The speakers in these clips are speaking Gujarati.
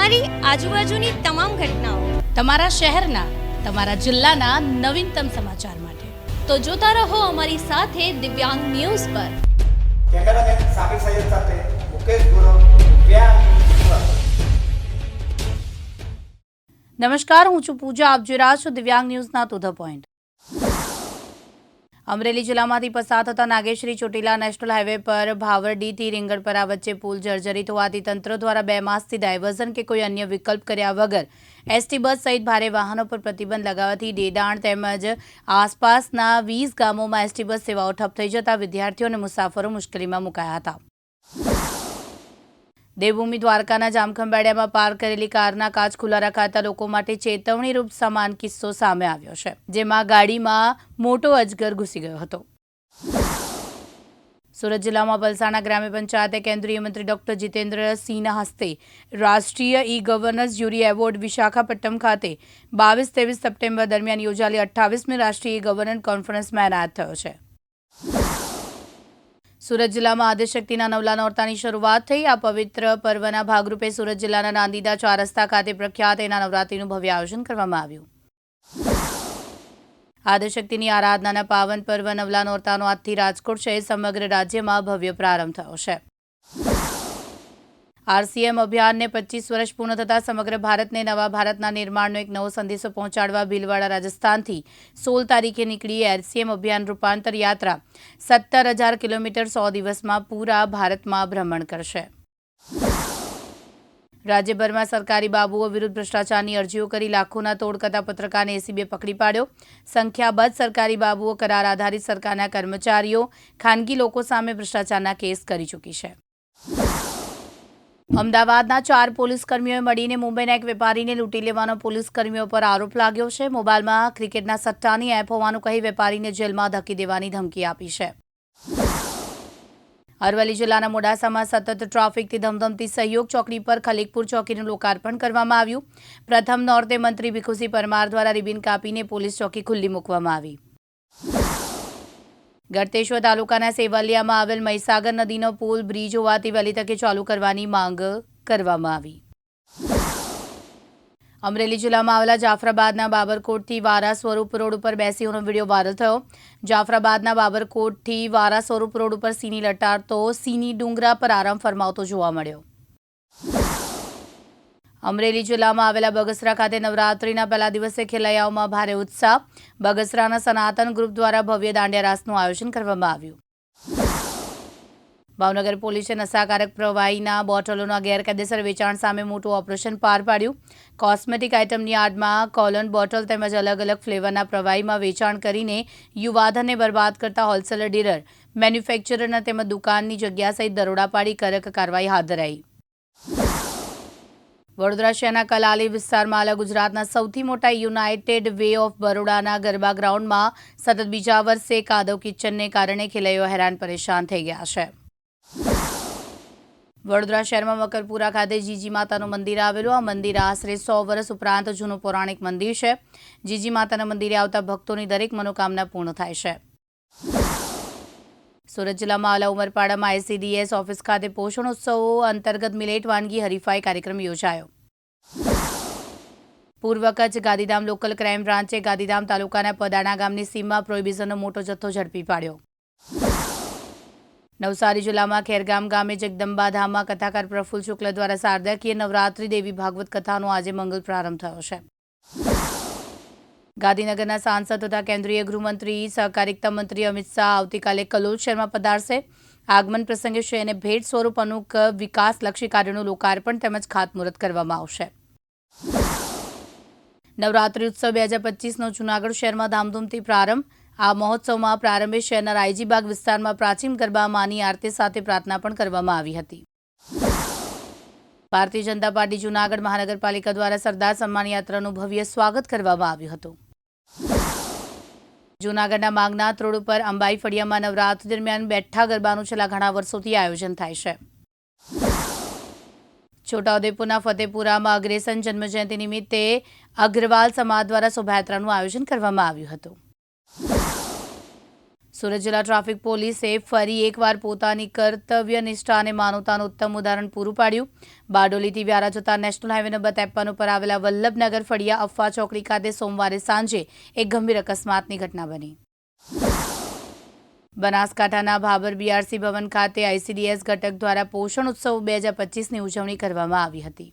તમારી આજુબાજુની તમામ ઘટનાઓ, તમારા શહેરના, તમારા જિલ્લાના નવીનતમ સમાચાર માટે તો જોતા રહો અમારી સાથે દિવ્યાંગ ન્યૂઝ પર. કેમેરામેન સાબિર સૈયદ સાથે મુકેશ ગુરવ, દિવ્યાંગ ન્યૂઝ. નમસ્કાર, હું છું પૂજા. આપ જોઈ રહ્યા છો દિવ્યાંગ ન્યૂઝના ટુ ધ પોઈન્ટ. અમરેલી જિલ્લામાંથી પસાર થતા નાગેશ્રી ચોટીલા નેશનલ હાઈવે પર ભાવરડીથી રીંગણપરા વચ્ચે પુલ જર્જરિત હોવાથી તંત્ર દ્વારા 2 માસથી ડાયવર્ઝન કે કોઈ અન્ય વિકલ્પ કર્યા વગર એસટી બસ સહિત ભારે વાહનો પર પ્રતિબંધ લગાવવાથી ડેડાણ તેમજ આસપાસના 20 ગામોમાં એસટી બસ સેવાઓ ઠપ થઈ જતા વિદ્યાર્થીઓ અને મુસાફરો મુશ્કેલીમાં મુકાયા હતા. દેવભૂમિ દ્વારકાના જામખંભાળિયામાં પાર્ક કરેલી કારના કાચ ખુલ્લા રખાતા લોકો માટે ચેતવણીરૂપ સમાન કિસ્સો સામે આવ્યો છે, જેમાં ગાડીમાં મોટો અજગર ઘૂસી ગયો હતો. સુરત જિલ્લામાં પલસાણા ગ્રામ્ય પંચાયતે કેન્દ્રીય મંત્રી ડોક્ટર જીતેન્દ્ર સિંહના હસ્તે રાષ્ટ્રીય e governance jury award Visakhapatnam ખાતે 22-23 સપ્ટેમ્બર દરમિયાન યોજાયેલી 28મી રાષ્ટ્રીય ઈ ગવર્નન્સ કોન્ફરન્સમાં એનાયત થયો છે. સુરત જિલ્લામાં આદ્યશક્તિના નવલા નોરતાની શરૂઆત થઈ. આ પવિત્ર પર્વના ભાગરૂપે સુરત જિલ્લાના નાંદીદા 4 રસ્તા ખાતે પ્રખ્યાત એના નવરાત્રીનું ભવ્ય આયોજન કરવામાં આવ્યું. આદ્યશક્તિની આરાધનાના પાવન પર્વ નવલા નોરતાનો આજથી રાજકોટ સહિત સમગ્ર રાજ્યમાં ભવ્ય પ્રારંભ થયો છે. આરસીએમ અભિયાનને 25 વર્ષ પૂર્ણ થતાં સમગ્ર ભારતને નવા ભારતના નિર્માણનો એક નવો સંદેશો પહોંચાડવા ભીલવાડા રાજસ્થાનથી 16 તારીખે નીકળી આરસીએમ અભિયાન રૂપાંતર યાત્રા 17,000 કિલોમીટર 100 દિવસમાં પૂરા ભારતમાં ભ્રમણ કરશે. રાજ્યભરમાં સરકારી બાબુઓ વિરુદ્ધ ભ્રષ્ટાચારની અરજીઓ કરી લાખોના તોડકતા પત્રકારને એસીબીએ પકડી પાડ્યો. સંખ્યાબદ્ધ સરકારી બાબુઓ કરાર આધારિત સરકારના કર્મચારીઓ, ખાનગી લોકો સામે ભ્રષ્ટાચારના કેસ કરી ચૂકી છે. અમદાવાદના 4 પોલીસ કર્મીઓએ મળીને મુંબઈના એક વેપારીને લૂંટી લેવાનો પોલીસ કર્મીઓ પર આરોપ લાગ્યો છે. મોબાઈલમાં ક્રિકેટના સટ્ટાની એપ હોવાનું કહી વેપારીને જેલમાં ધકેલી દેવાની ધમકી આપી છે. અરવલ્લી જિલ્લાના મોડાસામાં સતત ટ્રાફિકથી ધમધમતી સહયોગ ચોકડી પર ખલીકપુર ચોકીનું લોકાર્પણ કરવામાં આવ્યું. પ્રથમ નોરતે મંત્રી ભીખુસિંહ પરમાર દ્વારા રિબિન કાપીને પોલીસ ચોકી ખુલ્લી મૂકવામાં આવી. ગળતેશ્વર તાલુકાના સેવલિયામાં આવેલ મહીસાગર નદીનો પુલ બ્રિજ હોવાથી વહેલી તકે ચાલુ કરવાની માંગ કરવામાં આવી. અમરેલી જિલ્લામાં આવેલા જાફરાબાદના બાબરકોટથી વારા સ્વરૂપ રોડ ઉપર બેસીઓનો વિડીયો વાયરલ થયો. જાફરાબાદના બાબરકોટથી વારા સ્વરૂપ રોડ ઉપર સીની લટારતો સીની ડુંગરા પર આરામ ફરમાવતો જોવા મળ્યો. અમરેલી જિલ્લામાં આવેલા બગસરા ખાતે નવરાત્રીના પહેલા દિવસે ખેલૈયાઓમાં ભારે ઉત્સાહ. બગસરાના સનાતન ગ્રુપ દ્વારા ભવ્ય દાંડિયા રાસનું આયોજન કરવામાં આવ્યું. ભાવનગર પોલીસે નશાકારક પ્રવાહીના બોટલોના ગેરકાયદેસર વેચાણ સામે મોટું ઓપરેશન પાર પાડ્યું. કોસ્મેટિક આઇટમની આડમાં કોલન બોટલ તેમજ અલગ અલગ ફ્લેવરના પ્રવાહીમાં વેચાણ કરીને યુવાધનને બરબાદ કરતા હોલસેલર ડીલર, મેન્યુફેક્ચરરના તેમજ દુકાનની જગ્યા સહિત દરોડા પાડી કડક કાર્યવાહી હાથ ધરાઈ. વડોદરા શહેરના કલાલી વિસ્તારમાં આવેલા ગુજરાતના સૌથી મોટા યુનાઇટેડ વે ઓફ બરોડાના ગરબા ગ્રાઉન્ડમાં સતત બીજા વર્ષે કાદવ કિચનને કારણે ખેલૈયાઓ હેરાન પરેશાન થઈ ગયા છે. વડોદરા શહેરમાં મકરપુરા ખાતે જીજી માતાનું મંદિર આવેલું. આ મંદિર આશરે 100 વર્ષ ઉપરાંત જૂનું પૌરાણિક મંદિર છે. જીજી માતાના મંદિરે આવતા ભક્તોની દરેક મનોકામના પૂર્ણ થાય છે. સુરત જિલ્લામાં આવેલા ઉમરપાડામાં આઈસીડીએસ ઓફિસ ખાતે પોષણ ઉત્સવો અંતર્ગત મિલેટ વાનગી હરીફાઈ કાર્યક્રમ યોજાયો. પૂર્વ કચ્છ ગાંધીધામ લોકલ ક્રાઇમ બ્રાન્ચે ગાંધીધામ તાલુકાના પદાણા ગામની સીમમાં પ્રોહિબિશનનો મોટો જથ્થો ઝડપી પાડ્યો. નવસારી જિલ્લામાં ખેરગામ ગામે જગદંબા ધામમાં કથાકાર પ્રફુલ્લ શુક્લ દ્વારા શારદાકીય નવરાત્રી દેવી ભાગવત કથાનો આજે મંગલ પ્રારંભ થયો છે. ગાંધીનગરના સાંસદ તથા કેન્દ્રીય ગૃહમંત્રી સહકારિતા મંત્રી અમિત શાહ આવતીકાલે કલોલ શહેરમાં પધારશે. આગમન પ્રસંગે શહેરને ભેટ સ્વરૂપ અનુક વિકાસલક્ષી કાર્યોનું લોકાર્પણ તેમજ ખાતમુહૂર્ત કરવામાં આવશે. નવરાત્રી ઉત્સવ 2025નો જૂનાગઢ શહેરમાં ધામધૂમથી પ્રારંભ. આ મહોત્સવમાં પ્રારંભે શહેરના રાયજીબાગ વિસ્તારમાં પ્રાચીન ગરબા માની આરતી સાથે પ્રાર્થના પણ કરવામાં આવી હતી. ભારતીય જનતા પાર્ટી જૂનાગઢ મહાનગરપાલિકા દ્વારા સરદાર સન્માન યાત્રાનું ભવ્ય સ્વાગત કરવામાં આવ્યું હતું. જૂનાગઢના માંગનાથ રોડ ઉપર અંબાઈ ફળિયામાં નવરાત્રી દરમિયાન બેઠા ગરબાનું છેલ્લા ઘણા વર્ષોથી આયોજન થાય છે. છોટાઉદેપુરના ફતેપુરામાં અગ્રેસન જન્મજયંતિ નિમિત્તે અગ્રવાલ સમાજ દ્વારા શોભાયાત્રાનું આયોજન કરવામાં આવ્યું હતું. સુરત જિલ્લા ટ્રાફિક પોલીસે ફરી એકવાર પોતાની કર્તવ્યનિષ્ઠા અને માનવતાનું ઉત્તમ ઉદાહરણ પૂરું પાડ્યું. બારડોલીથી વ્યારા જતા નેશનલ હાઈવે નંબર 53 ઉપર આવેલા વલ્લભનગર ફળિયા અફવા ચોકડી ખાતે સોમવારે સાંજે એક ગંભીર અકસ્માતની ઘટના બની. બનાસકાંઠાના ભાબર બીઆરસી ભવન ખાતે આઈસીડીએસ ઘટક દ્વારા પોષણ ઉત્સવ 2025ની ઉજવણી કરવામાં આવી હતી.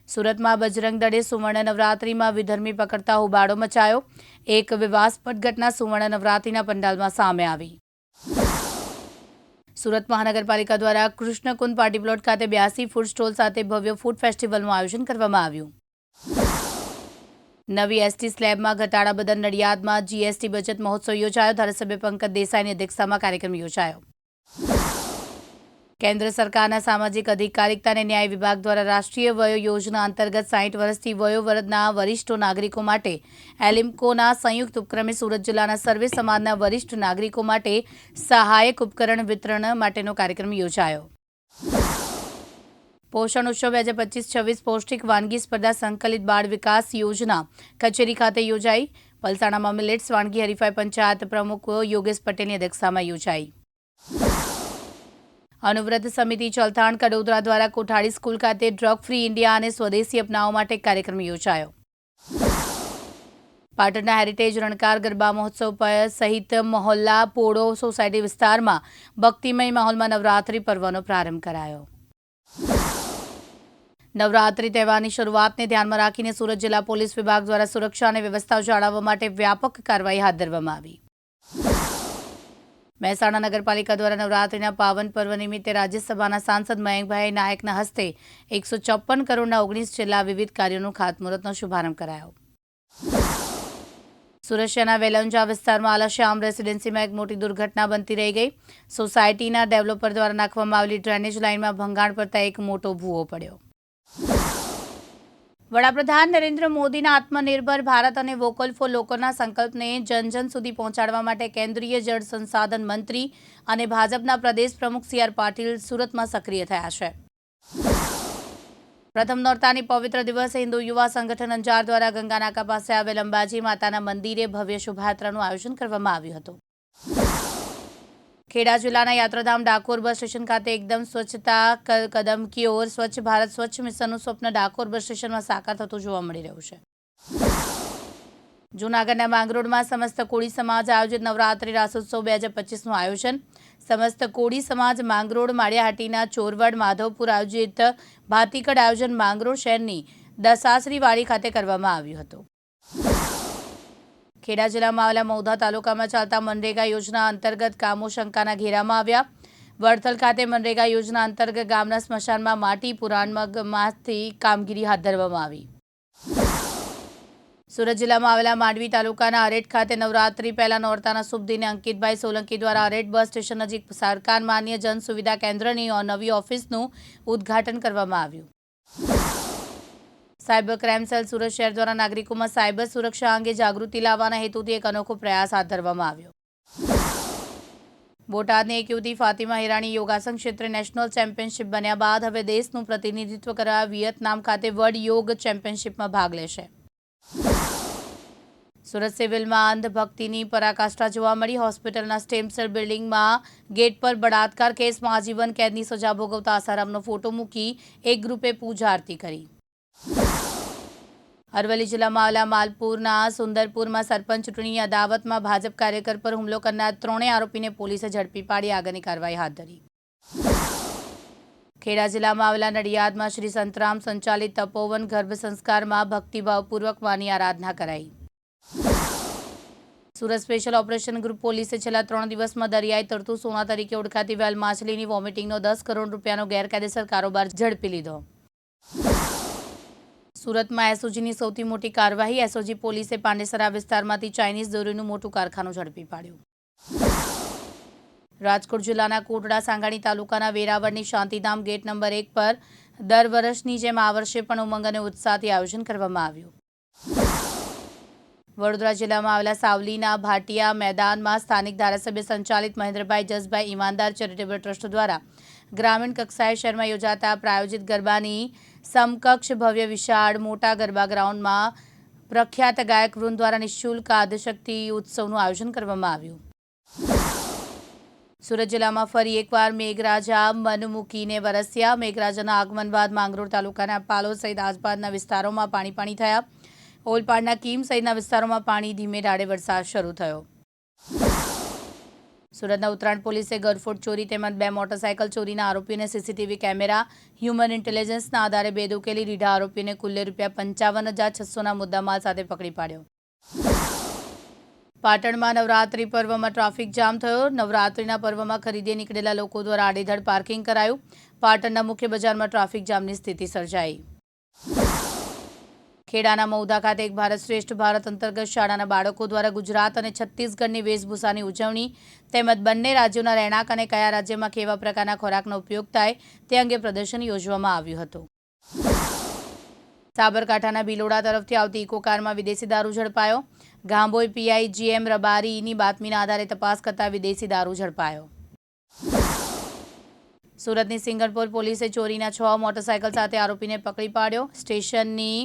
સુરતમાં બજરંગ દળે સુવર્ણ નવરાત્રિમાં વિધર્મી પકડતા હોબાળો મચાયો. એક વિવાદાસ્પદ ઘટના સુવર્ણ નવરાત્રિના પંડાલમાં સામે આવી. સુરત મહાનગરપાલિકા દ્વારા કૃષ્ણકુંજ પાર્ટી પ્લોટ ખાતે 82 ફૂડ સ્ટોલ સાથે ભવ્ય ફૂડ ફેસ્ટિવલનું આયોજન કરવામાં આવ્યું. નવી એસટી સ્લેબમાં ઘટાડા બદલ નડિયાદમાં જીએસટી બચત મહોત્સવ યોજાયો. ધારાસભ્ય પંકજ દેસાઈની અધ્યક્ષતામાં કાર્યક્રમ યોજાયો. કેન્દ્ર સરકારના સામાજિક અધિકારિતા અને ન્યાય વિભાગ દ્વારા રાષ્ટ્રીય વયો યોજના અંતર્ગત 60 વર્ષથી વયોવર્ગના વરિષ્ઠ નાગરિકો માટે એલિમ્કોના સંયુક્ત ઉપક્રમે સુરત જિલ્લાના સર્વે સમાજના વરિષ્ઠ નાગરિકો માટે સહાયક ઉપકરણ વિતરણ માટેનો કાર્યક્રમ યોજાયો. પોષણ ઉત્સવ 2025-26 પૌષ્ટિક વાનગી સ્પર્ધા સંકલિત બાળ વિકાસ યોજના કચેરી ખાતે યોજાઈ. પલસાણામાં મિલેટ્સ વાનગી હરીફાઈ પંચાયત પ્રમુખ યોગેશ પટેલની અધ્યક્ષતામાં યોજાઈ. અનુવ્રત સમિતિ ચલથાણ કડોદરા દ્વારા કોઠાડી સ્કૂલ ખાતે ડ્રગ ફ્રી ઇન્ડિયા અને સ્વદેશી અપનાવવા માટે કાર્યક્રમ યોજાયો. પાટણના હેરિટેજ રણકાર ગરબા મહોત્સવ સહિત મહોલ્લા પોળો સોસાયટી વિસ્તારમાં ભક્તિમય માહોલમાં નવરાત્રિ પર્વનો પ્રારંભ કરાયો. નવરાત્રિ તહેવારની શરૂઆતને ધ્યાનમાં રાખીને સુરત જિલ્લા પોલીસ વિભાગ દ્વારા સુરક્ષા અને વ્યવસ્થા જાળવવા માટે વ્યાપક કાર્યવાહી હાથ ધરવામાં આવી. મહેસાણા નગરપાલિકા દ્વારા નવરાત્રિના પાવન પર્વ નિમિત્તે રાજ્યસભાના સાંસદ મયંકભાઈ નાયકના હસ્તે 154 કરોડના 19 જેટલા વિવિધ કાર્યોનું ખાતમુહૂર્તનો શુભારંભ કરાયો. સુરત શહેરના વેલંજા વિસ્તારમાં આલાશ્યામ રેસિડેન્સીમાં એક મોટી દુર્ઘટના બનતી રહી ગઈ. સોસાયટીના ડેવલપર દ્વારા નાખવામાં આવેલી ડ્રેનેજ લાઇનમાં ભંગાણ પડતા એક મોટો ભૂવો પડ્યો. વડાપ્રધાન નરેન્દ્ર મોદીના આત્મનિર્ભર ભારત અને વોકલ ફોર લોકલના સંકલ્પને જન સુધી પહોંચાડવા માટે કેન્દ્રીય જળ સંસાધન મંત્રી અને ભાજપના પ્રદેશ પ્રમુખ CR પાટીલ સુરતમાં સક્રિય થયા છે. પ્રથમ નોરતાની પવિત્ર દિવસે હિન્દુ યુવા સંગઠન અંજાર દ્વારા ગંગાનાકા પાસે આવેલ અંબાજી માતાના મંદિરે ભવ્ય શોભાયાત્રાનું આયોજન કરવામાં આવ્યું હતું. ખેડા જિલ્લાના યાત્રાધામ ડાકોર બસ સ્ટેશન ખાતે એકદમ સ્વચ્છતા કદમ કી ઓર સ્વચ્છ ભારત સ્વચ્છ મિશનનું સ્વપ્ન ડાકોર બસ સ્ટેશનમાં સાકાર થતું જોવા મળી રહ્યું છે. જૂનાગઢના માંગરોળમાં સમસ્ત કોળી સમાજ આયોજિત નવરાત્રિ રાસોત્સવ 2025નું આયોજન. સમસ્ત કોળી સમાજ માંગરોળ માળિયાહાટીના ચોરવડ માધવપુર આયોજિત ભાતીકડ આયોજન માંગરોળ શહેરની દસાસરીવાડી ખાતે કરવામાં આવ્યું હતું. ખેડા જિલ્લામાં આવેલા મૌધા તાલુકામાં ચાલતા મનરેગા યોજના અંતર્ગત કામો શંકાના ઘેરામાં આવ્યા. વડથલ ખાતે મનરેગા યોજના અંતર્ગત ગામના સ્મશાનમાં માટી પુરાણમાંથી કામગીરી હાથ ધરવામાં આવી. સુરત જિલ્લામાં આવેલા માંડવી તાલુકાના અરેઠ ખાતે નવરાત્રી પહેલા નોરતાના શુભ દિને અંકિતભાઈ સોલંકી દ્વારા અરેઠ બસ સ્ટેશન નજીક સરકાર માન્ય જન સુવિધા કેન્દ્રની નવી ઓફિસનું ઉદ્ઘાટન કરવામાં આવ્યું. સાયબર ક્રાઇમ સેલ સુરત શહેર દ્વારા નાગરિકોમાં સાયબર સુરક્ષા અંગે જાગૃતિ લાવવાના હેતુથી એક અનોખો પ્રયાસ હાથ ધરવામાં આવ્યો. બોટાદની એક યુવતી ફાતિમા હિરાણી યોગાસન ક્ષેત્રે નેશનલ ચેમ્પિયનશિપ બન્યા બાદ હવે દેશનું પ્રતિનિધિત્વ કરવા વિયેતનામ ખાતે વર્લ્ડ યોગ ચેમ્પિયનશિપમાં ભાગ લેશે. સુરત સિવિલમાં અંધભક્તિની પરાકાષ્ઠા જોવા મળી. હોસ્પિટલના સ્ટેમ સેલ બિલ્ડિંગમાં ગેટ પર બળાત્કાર કેસમાં આજીવન કેદની સજા ભોગવતા આસારામનો ફોટો મૂકી એક ગ્રુપે પૂજા આરતી કરી. અરવલ્લી જિલ્લામાં આવેલા માલપુરના સુંદરપુરમાં સરપંચ ચૂંટણી અદાવતમાં ભાજપ કાર્યકર પર હુમલો કરનાર 3 આરોપીને પોલીસે ઝડપી પાડી આગળની કાર્યવાહી હાથ ધરી. ખેડા જિલ્લામાં આવેલા નડિયાદમાં શ્રી સંતરામ સંચાલિત તપોવન ગર્ભ સંસ્કારમાં ભક્તિભાવપૂર્વક માની આરાધના કરાઈ. સુરત સ્પેશિયલ ઓપરેશન ગ્રુપ પોલીસે છેલ્લા 3 દિવસમાં દરિયાઈ તરતું સોના તરીકે ઓળખાતી વેલ માછલીની વોમિટિંગનો 10 કરોડ રૂપિયાનો ગેરકાયદેસર કારોબાર ઝડપી લીધો. સુરતમાં એસઓજીની સૌથી મોટી કાર્યવાહી. એસઓજી પોલીસે પાંડેસરા વિસ્તારમાંથી ચાઇનીઝ દોરીનું મોટું કારખાનું ઝડપી પાડ્યું. રાજકોટ જિલ્લાના કોટડા સાંગાણી તાલુકાના વેરાવળની શાંતિધામ ગેટ નંબર 1 પર દર વર્ષની જેમ આ વર્ષે પણ ઉમંગ અને ઉત્સાહથી આયોજન કરવામાં આવ્યું. વડોદરા જિલ્લામાં આવેલા સાવલીના ભાટિયા મેદાનમાં સ્થાનિક ધારાસભ્ય સંચાલિત મહેન્દ્રભાઈ જસભાઈ ઈમાનદાર ચેરિટેબલ ટ્રસ્ટ દ્વારા ગ્રામીણ કક્ષાએ શહેરમાં યોજાતા પ્રાયોજિત ગરબાની સમકક્ષ ભવ્ય વિશાળ મોટા ગરબા ગ્રાઉન્ડમાં પ્રખ્યાત ગાયક વૃંદ દ્વારા નિઃશુલ્ક આદિશક્તિ ઉત્સવનું આયોજન કરવામાં આવ્યું. સુરત જિલ્લામાં ફરી એકવાર મેઘરાજા મન મૂકીને વરસ્યા. મેઘરાજાના આગમન બાદ માંગરોળ તાલુકાના પાલોદ સહિત આસપાસના વિસ્તારોમાં પાણી થયા. ઓલપાડના કીમ સહિતના વિસ્તારોમાં પાણી ધીમે ધારે વરસાદ શરૂ થયો. સુરતના ઉત્તરાયણ પોલીસે ગરફોડ ચોરી તેમજ 2 મોટરસાયકલ ચોરીના આરોપીને સીસીટીવી કેમેરા હ્યુમન ઇન્ટેલિજન્સના આધારે બેદ ઉકેલી લીધા. આરોપીને કુલ્લે ₹55,600ના મુદ્દામાલ સાથે પકડી પાડ્યો. પાટણમાં નવરાત્રી પર્વમાં ટ્રાફિક જામ થયો. નવરાત્રીના પર્વમાં ખરીદીએ નીકળેલા લોકો દ્વારા આડેધડ પાર્કિંગ કરાયું. પાટણના મુખ્ય બજારમાં ટ્રાફિક જામની સ્થિતિ સર્જાઈ. ખેડાના મૌદા ખાતે એક ભારત શ્રેષ્ઠ ભારત અંતર્ગત શાળાના બાળકો દ્વારા ગુજરાત અને છત્તીસગઢની વેશભૂષાની ઉજવણી તેમજ બંને રાજ્યોના રહેણાંક અને કયા રાજ્યમાં કેવા પ્રકારના ખોરાકનો ઉપયોગ થાય તે અંગે પ્રદર્શન યોજવામાં આવ્યું હતું. સાબરકાંઠાના ભિલોડા તરફથી આવતી ઇકો કારમાં વિદેશી દારૂ ઝડપાયો. ગાંભોઈ પીઆઈ GM રબારીની બાતમીના આધારે તપાસ કરતા વિદેશી દારૂ ઝડપાયો. સુરતની સિંગણપોર પોલીસે ચોરીના 6 મોટરસાયકલ સાથે આરોપીને પકડી પાડ્યો. સ્ટેશનની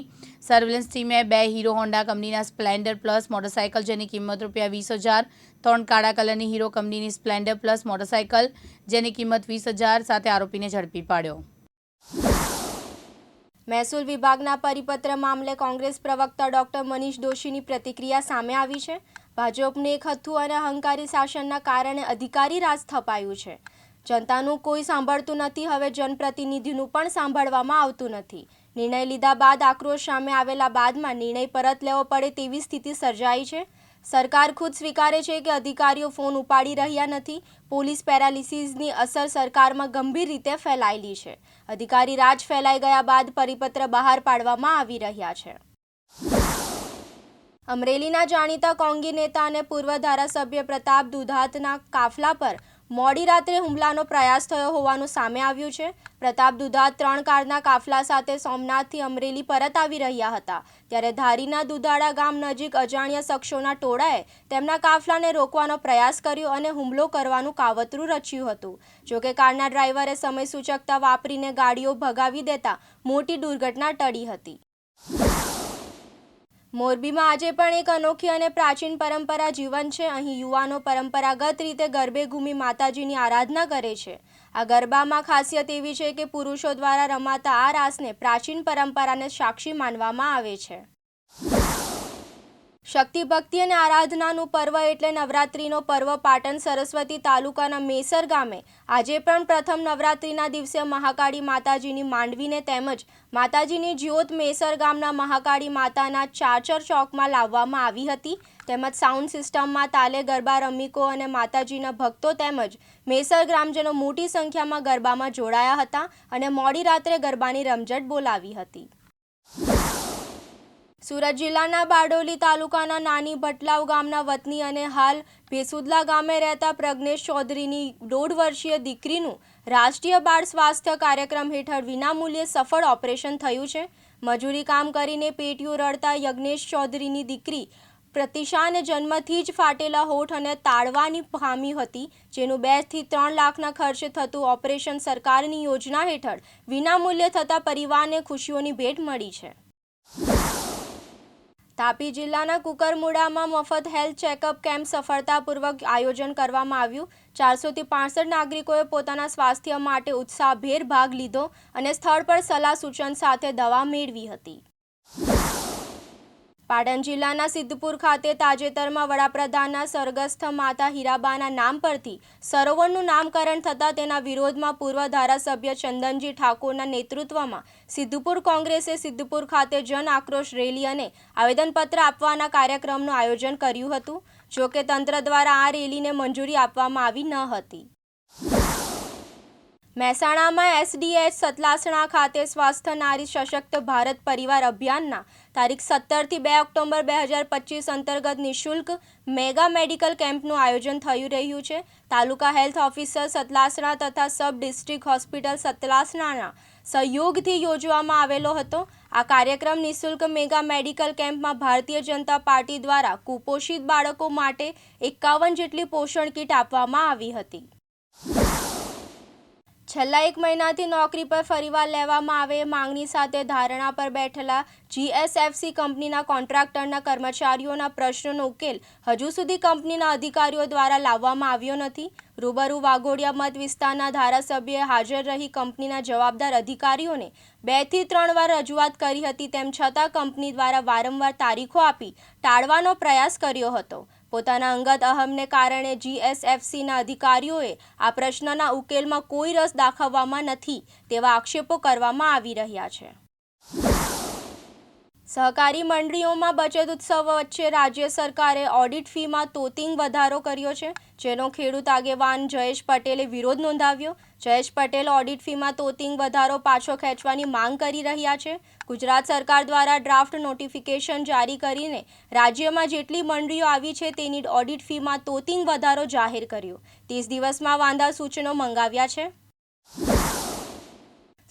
સર્વેલન્સ ટીમે 2 હીરો હોન્ડા કંપનીના સ્પ્લેન્ડર પ્લસ મોટરસાયકલ જેની કિંમત ₹20,000, 3 કાળા કલરની હીરો કંપનીની સ્પ્લેન્ડર પ્લસ મોટરસાયકલ જેની કિંમત ₹20,000 સાથે આરોપીને ઝડપી પાડ્યો. મહેસૂલ વિભાગના પરિપત્ર મામલે કોંગ્રેસ પ્રવક્તા ડોક્ટર મનીષ દોશીની પ્રતિક્રિયા સામે આવી છે. ભાજપનું એક હથ્થું અને અહંકારી શાસનના કારણે અધિકારી રાજ સ્થપાયું છે. જનતાનું કોઈ સાંભળતું નથી. હવે જનપ્રતિનિધિનું પણ સાંભળવામાં આવતું નથી. નિર્ણય લીધા બાદ આક્રોશ સામે આવેલા બાદમાં નિર્ણય પરત લેવો પડે તેવી સ્થિતિ સર્જાઈ છે. સરકાર ખુદ સ્વીકારે છે કે અધિકારીઓ ફોન ઉપાડી રહ્યા નથી. પોલીસ પેરાલિસિસની અસર સરકારમાં ગંભીર રીતે ફેલાયેલી છે. અધિકારી રાજ ફેલાઈ ગયા બાદ પરિપત્ર બહાર પાડવામાં આવી રહ્યા છે. અમરેલીના જાણીતા કોંગી નેતા અને પૂર્વ ધારાસભ્ય પ્રતાપ દુધાતના કાફલા પર મોડી રાત્રે હુમલાનો પ્રયાસ થયો હોવાનું સામે આવ્યું છે. પ્રતાપ દુધાત 3 કારના કાફલા સાથે સોમનાથથી અમરેલી પરત આવી રહ્યા હતા. ત્યારે ધારીના દુધાળા ગામ નજીક અજાણ્યા શખ્સોના ટોળાએ તેમના કાફલાને રોકવાનો પ્રયાસ કર્યો અને હુમલો કરવાનું કાવતરું રચ્યું હતું. જોકે કારના ડ્રાઈવરે સમય સૂચકતા વાપરીને ગાડીઓ ભગાવી દેતા મોટી દુર્ઘટના ટળી હતી. મોરબીમાં આજે પણ એક અનોખી અને પ્રાચીન પરંપરા જીવન છે. અહીં યુવાનો પરંપરાગત રીતે ગરબે ઘૂમી માતાજીની આરાધના કરે છે. આ ગરબામાં ખાસિયત એવી છે કે પુરુષો દ્વારા રમાતા આ રાસને પ્રાચીન પરંપરાને સાક્ષી માનવામાં આવે છે. શક્તિ ભક્તિ અને આરાધનાનું પર્વ એટલે નવરાત્રિનો પર્વ. પાટણ સરસ્વતી તાલુકાના મેસર ગામે આજે પણ પ્રથમ નવરાત્રિના દિવસે મહાકાળી માતાજીની માંડવીને તેમજ માતાજીની જ્યોત મેસર ગામના મહાકાળી માતાના ચાચર ચોકમાં લાવવામાં આવી હતી. તેમજ સાઉન્ડ સિસ્ટમમાં તાલે ગરબા રમિકો અને માતાજીના ભક્તો તેમજ મેસર ગ્રામજનો મોટી સંખ્યામાં ગરબામાં જોડાયા હતા અને મોડી રાત્રે ગરબાની રમઝટ બોલાવી હતી. સુરત જિલ્લાના બારડોલી તાલુકાના નાની ભટલાવ ગામના વતની અને હાલ ભેસુદલા ગામે રહેતા પ્રજ્ઞેશ ચૌધરીની 1.5 વર્ષીય દીકરીનું રાષ્ટ્રીય બાળ સ્વાસ્થ્ય કાર્યક્રમ હેઠળ વિનામૂલ્યે સફળ ઓપરેશન થયું છે. મજૂરી કામ કરીને પેટીયું રડતા યજ્ઞેશ ચૌધરીની દીકરી પ્રતિશાને જન્મથી જ ફાટેલા હોઠ અને તાળવાની ખામી હતી. જેનું 2 થી 3 લાખના ખર્ચે થતું ઓપરેશન સરકારની યોજના હેઠળ વિનામૂલ્યે થતા પરિવારને ખુશીઓની ભેટ મળી છે. તાપી જિલ્લાના કુકરમુડામાં મફત હેલ્થ ચેકઅપ કેમ્પ સફળતાપૂર્વક આયોજન કરવામાં આવ્યું. 400 થી 65 નાગરિકોએ પોતાના સ્વાસ્થ્ય માટે ઉત્સાહભેર ભાગ લીધો અને સ્થળ પર સલાહ સૂચન સાથે દવા મેળવી હતી. પાટણ જિલ્લાના સિદ્ધપુર ખાતે તાજેતરમાં વડાપ્રધાનના સ્વર્ગસ્થ માતા હીરાબાના નામ પરથી સરોવરનું નામકરણ થતાં તેના વિરોધમાં પૂર્વ ધારાસભ્ય ચંદનજી ઠાકોરના નેતૃત્વમાં સિદ્ધપુર કોંગ્રેસે સિદ્ધપુર ખાતે જન આક્રોશ રેલી અને આવેદનપત્ર આપવાના કાર્યક્રમનું આયોજન કર્યું હતું. જોકે તંત્ર દ્વારા આ રેલીને મંજૂરી આપવામાં આવી ન હતી. મહેસાણામાં SDH સતલાસણા ખાતે સ્વસ્થ નારી સશક્ત ભારત પરિવાર અભિયાનના તારીખ 17 થી 2 ઓક્ટોબર 2025 અંતર્ગત નિઃશુલ્ક મેગા મેડિકલ કેમ્પનું આયોજન થઈ રહ્યું છે. તાલુકા હેલ્થ ઓફિસર સતલાસણા તથા સબ ડિસ્ટ્રિક્ટ હોસ્પિટલ સતલાસણાના સહયોગથી યોજવામાં આવેલો હતો. આ કાર્યક્રમ નિઃશુલ્ક મેગા મેડિકલ કેમ્પમાં ભારતીય જનતા પાર્ટી દ્વારા કુપોષિત બાળકો માટે 51 જેટલી પોષણ કીટ આપવામાં આવી હતી. છેલ્લા 1 મહિનાથી નોકરી પર ફરીવાર લેવામાં આવે માંગણી સાથે ધારણા પર બેઠેલા GSFC કંપનીના કોન્ટ્રાક્ટરના કર્મચારીઓના પ્રશ્નોનો ઉકેલ હજુ સુધી કંપનીના અધિકારીઓ દ્વારા લાવવામાં આવ્યો નથી. રૂબરૂ વાઘોડિયા મત વિસ્તારના ધારાસભ્યએ હાજર રહી કંપનીના જવાબદાર અધિકારીઓને 2 થી 3 વાર રજૂઆત કરી હતી. તેમ છતાં કંપની દ્વારા વારંવાર તારીખો આપી ટાળવાનો પ્રયાસ કર્યો હતો. પોતાના અંગત અહમને કારણે GSFCના અધિકારીઓએ આ પ્રશ્નના ઉકેલમાં કોઈ રસ દાખવવામાં નથી તેવા આક્ષેપો કરવામાં આવી રહ્યા છે. સહકારી મંડળીઓમાં બચત ઉત્સવ વચ્ચે રાજ્ય સરકારે ઓડિટ ફીમાં તોતિંગ વધારો કર્યો છે, જેનો ખેડૂત આગેવાન જયેશ પટેલે વિરોધ નોંધાવ્યો. જયેશ પટેલ ઓડિટ ફીમાં તોતિંગ વધારો પાછો ખેંચવાની માંગ કરી રહ્યા છે. ગુજરાત સરકાર દ્વારા ડ્રાફ્ટ નોટિફિકેશન જારી કરીને રાજ્યમાં જેટલી મંડળીઓ આવી છે તેની ઓડિટ ફીમાં તોતિંગ વધારો જાહેર કર્યો. 30 દિવસમાં વાંધા સૂચનો મંગાવ્યા છે.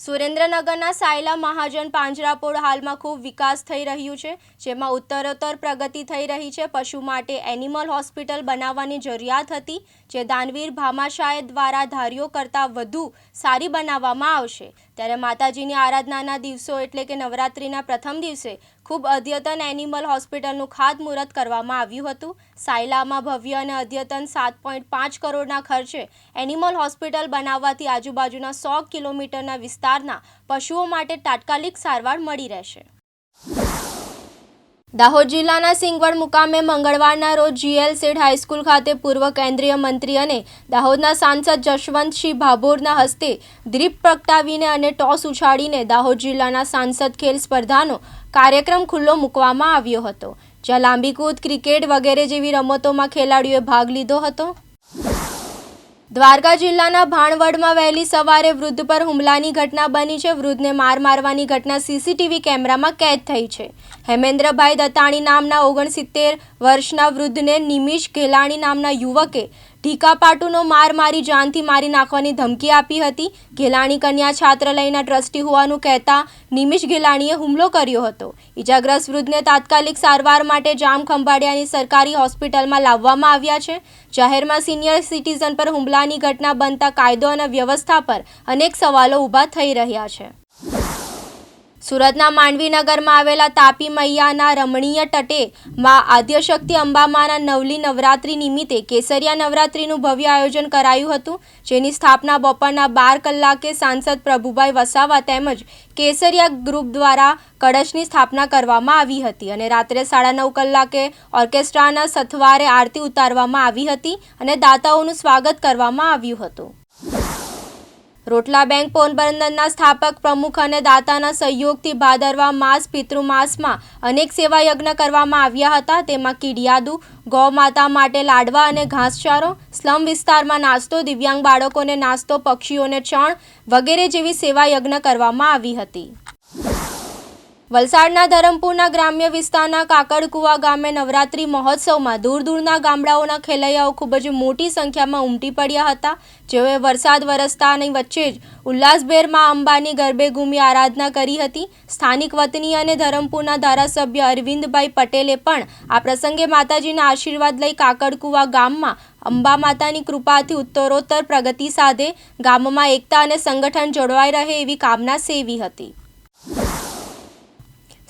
સુરેન્દ્રનગરના સાયલા મહાજન પાંજરાપોળ હાલમાં ખૂબ વિકાસ થઈ રહ્યું છે, જેમાં ઉત્તરોત્તર પ્રગતિ થઈ રહી છે. પશુ માટે એનિમલ હોસ્પિટલ બનાવવાની જરૂરિયાત હતી, જે દાનવીર ભામાશાહ દ્વારા ધાર્યો કરતાં વધુ સારી બનાવવામાં આવશે. ત્યારે માતાજીની આરાધનાના દિવસો એટલે કે નવરાત્રિના પ્રથમ દિવસે ખૂબ અદ્યતન એનિમલ હોસ્પિટલનું ખાતમુહૂર્ત કરવામાં આવ્યું હતું. સાયલામાં ભવ્ય અને અદ્યતન 7.5 કરોડના ખર્ચે એનિમલ હોસ્પિટલ બનાવવાથી આજુબાજુના 100 કિલોમીટરના વિસ્તારના પશુઓ માટે તાત્કાલિક સારવાર મળી રહેશે. દાહોદ જિલ્લાના સિંગવડ મુકામે મંગળવારના રોજ GL-સેડ હાઈસ્કૂલ ખાતે પૂર્વ કેન્દ્રીય મંત્રી અને દાહોદના સાંસદ જશવંતસિંહ ભાભોરના હસ્તે દીપ પ્રગટાવીને અને ટોસ ઉછાળીને દાહોદ જિલ્લાના સાંસદ ખેલ સ્પર્ધાનો કાર્યક્રમ ખુલ્લો મૂકવામાં આવ્યો હતો, જ્યાં લાંબી કૂદ, ક્રિકેટ વગેરે જેવી રમતોમાં ખેલાડીઓએ ભાગ લીધો હતો. દ્વારકા જિલ્લાના ભાણવડમાં વહેલી સવારે વૃદ્ધ પર હુમલાની ઘટના બની છે. વૃદ્ધને મારવાની ઘટના CCTV કેમેરામાં કેદ થઈ છે. હેમેન્દ્રભાઈ દત્તાણી નામના 69 વર્ષના વૃદ્ધને નિમિષ ઘેલાણી નામના યુવકે ઢીકાપાટુનો માર મારી જાનથી મારી નાખવાની ધમકી આપી હતી. ઘેલાણી કન્યા છાત્રાલયના ટ્રસ્ટી હોવાનું કહેતા નિમિષ ઘેલાણીએ હુમલો કર્યો હતો. ઇજાગ્રસ્ત વૃદ્ધને તાત્કાલિક સારવાર માટે જામખંભાળિયાની સરકારી હોસ્પિટલમાં લાવવામાં આવ્યા છે. જાહેરમાં સિનિયર સિટીઝન પર હુમલાની ઘટના બનતા કાયદો અને વ્યવસ્થા પર અનેક સવાલો ઊભા થઈ રહ્યા છે. સુરતના માંડવીનગરમાં આવેલા તાપી મૈયાના રમણીય તટે માં આદ્યશક્તિ અંબામાના નવલી નવરાત્રિ નિમિત્તે કેસરિયા નવરાત્રિનું ભવ્ય આયોજન કરાયું હતું, જેની સ્થાપના બપોરના 12 કલાકે સાંસદ પ્રભુભાઈ વસાવા તેમજ કેસરિયા ગ્રુપ દ્વારા કળશની સ્થાપના કરવામાં આવી હતી અને રાત્રે 9:30 કલાકે ઓર્કેસ્ટ્રાના સથવારે આરતી ઉતારવામાં આવી હતી અને દાતાઓનું સ્વાગત કરવામાં આવ્યું હતું. રોટલા બેંક પોરબંદરના સ્થાપક પ્રમુખ અને દાતાના સહયોગથી ભાદરવા માસ પિતૃમાસમાં અનેક સેવા યજ્ઞ કરવામાં આવ્યા હતા. તેમાં કીડિયાદુ, ગૌ માતા માટે લાડવા અને ઘાસચારો, સ્લમ વિસ્તારમાં નાસ્તો, દિવ્યાંગ બાળકોને નાસ્તો, પક્ષીઓને ચણ વગેરે જેવી સેવા યજ્ઞ કરવામાં આવી હતી. વલસાડના ધરમપુરના ગ્રામ્ય વિસ્તારના કાકડકુવા ગામે નવરાત્રિ મહોત્સવમાં દૂર દૂરના ગામડાઓના ખેલૈયાઓ ખૂબ જ મોટી સંખ્યામાં ઉમટી પડ્યા હતા, જેઓએ વરસાદ વરસતાની વચ્ચે જ ઉલ્લાસભેર માં અંબાની ગરબે ઘૂમી આરાધના કરી હતી. સ્થાનિક વતની અને ધરમપુરના ધારાસભ્ય અરવિંદભાઈ પટેલે પણ આ પ્રસંગે માતાજીના આશીર્વાદ લઈ કાકડકુવા ગામમાં અંબા માતાની કૃપાથી ઉત્તરોત્તર પ્રગતિ સાધે, ગામમાં એકતા અને સંગઠન જળવાઈ રહે એવી કામના સેવી હતી.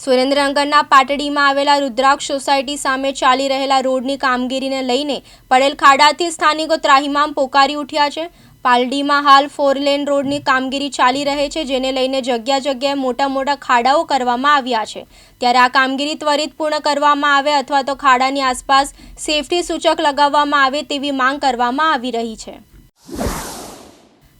સુરેન્દ્રનગરના પાટડીમાં આવેલા રુદ્રાક્ષ સોસાયટી સામે ચાલી રહેલા રોડની કામગીરીને લઈને પડેલ ખાડાથી સ્થાનિકો ત્રાહિમામ પોકારી ઉઠ્યા છે. પાલડીમાં હાલ 4 લેન રોડની કામગીરી ચાલી રહે છે, જેને લઈને જગ્યાએ મોટા મોટા ખાડાઓ કરવામાં આવ્યા છે. ત્યારે આ કામગીરી ત્વરિત પૂર્ણ કરવામાં આવે અથવા તો ખાડાની આસપાસ સેફટી સૂચક લગાવવામાં આવે તેવી માંગ કરવામાં આવી રહી છે.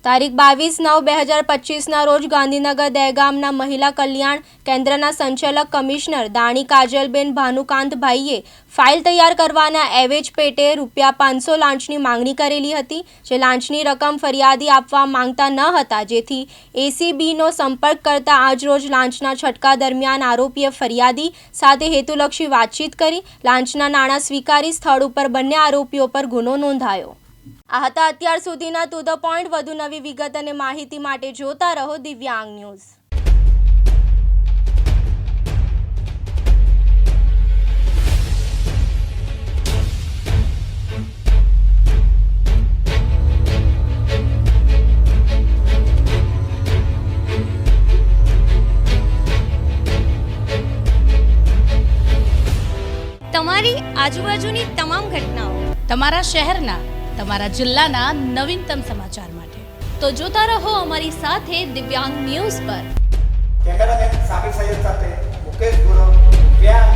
તારીખ 22/9/2025ના રોજ ગાંધીનગર દહેગામના મહિલા કલ્યાણ કેન્દ્રના સંચાલક કમિશનર દાણી કાજલબેન ભાનુકાંતભાઈએ ફાઇલ તૈયાર કરવાના એવેજ પેટે ₹500 લાંચની માંગણી કરેલી હતી, જે લાંચની રકમ ફરિયાદી આપવા માંગતા ન હતા, જેથી ACBનો સંપર્ક કરતા આજરોજ લાંચના છટકા દરમિયાન આરોપીએ ફરિયાદી સાથે હેતુલક્ષી વાતચીત કરી લાંચના નાણાં સ્વીકારી સ્થળ ઉપર બંને આરોપીઓ પર ગુનો નોંધાયો. આ હતા અત્યાર સુધીના ટુ ધ પોઈન્ટ. વધુ નવી વિગત અને માહિતી માટે જોતા રહો દિવ્યાંગ ન્યૂઝ. તમારી આજુબાજુની તમામ ઘટનાઓ, તમારા શહેરના, તમારા જિલ્લાના નવીનતમ સમાચાર માટે તો જોતા રહો અમારી સાથે દિવ્યાંગ ન્યૂઝ પર. કેમેરામેન સાબિર સૈયદ સાથે મુકેશ ગુરવ, દિવ્યાંગ